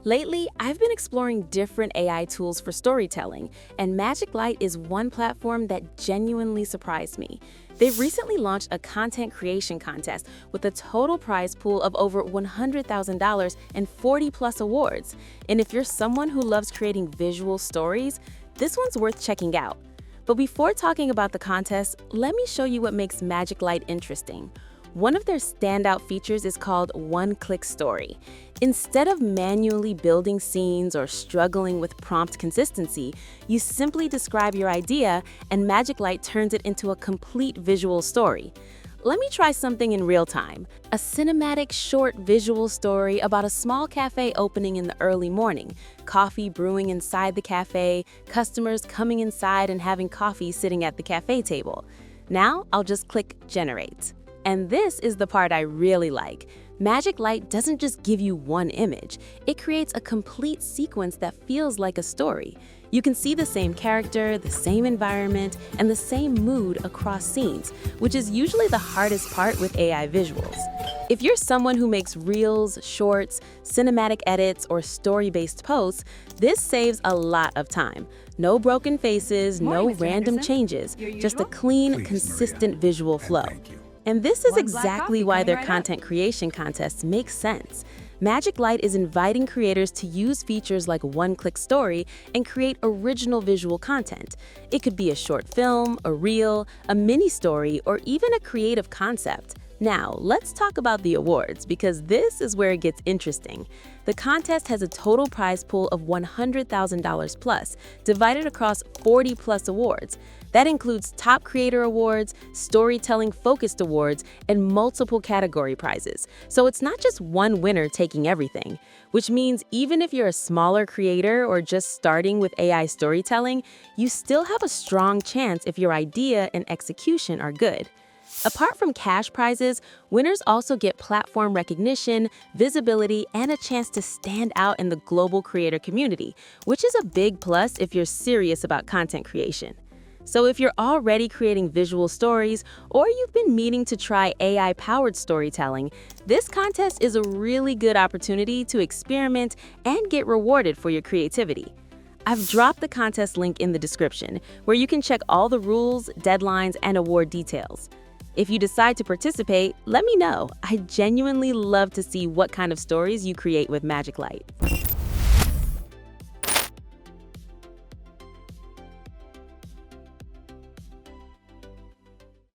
Lately, I've been exploring different AI tools for storytelling, and MagicLight is one platform that genuinely surprised me. They've recently launched a content creation contest with a total prize pool of over $100,000 and 40+ awards. And if you're someone who loves creating visual stories, this one's worth checking out. But before talking about the contest, let me show you what makes MagicLight interesting. One of their standout features is called one-click story. Instead of manually building scenes or struggling with prompt consistency, you simply describe your idea and MagicLight turns it into a complete visual story. Let me try something in real time. A cinematic short visual story about a small cafe opening in the early morning, coffee brewing inside the cafe, customers coming inside and having coffee sitting at the cafe table. Now I'll just click Generate. And this is the part I really like. MagicLight doesn't just give you one image, it creates a complete sequence that feels like a story. You can see the same character, the same environment, and the same mood across scenes, which is usually the hardest part with AI visuals. If you're someone who makes reels, shorts, cinematic edits, or story-based posts, this saves a lot of time. No broken faces, no random changes, just a clean, consistent visual flow. And this is exactly why their content creation contests make sense. MagicLight is inviting creators to use features like one-click story and create original visual content. It could be a short film, a reel, a mini story, or even a creative concept. Now, let's talk about the awards, because this is where it gets interesting. The contest has a total prize pool of $100,000 plus, divided across 40+ awards. That includes top creator awards, storytelling-focused awards, and multiple category prizes. So it's not just one winner taking everything, which means even if you're a smaller creator or just starting with AI storytelling, you still have a strong chance if your idea and execution are good. Apart from cash prizes, winners also get platform recognition, visibility, and a chance to stand out in the global creator community, which is a big plus if you're serious about content creation. So if you're already creating visual stories, or you've been meaning to try AI-powered storytelling, this contest is a really good opportunity to experiment and get rewarded for your creativity. I've dropped the contest link in the description, where you can check all the rules, deadlines, and award details. If you decide to participate, let me know. I genuinely love to see what kind of stories you create with MagicLight.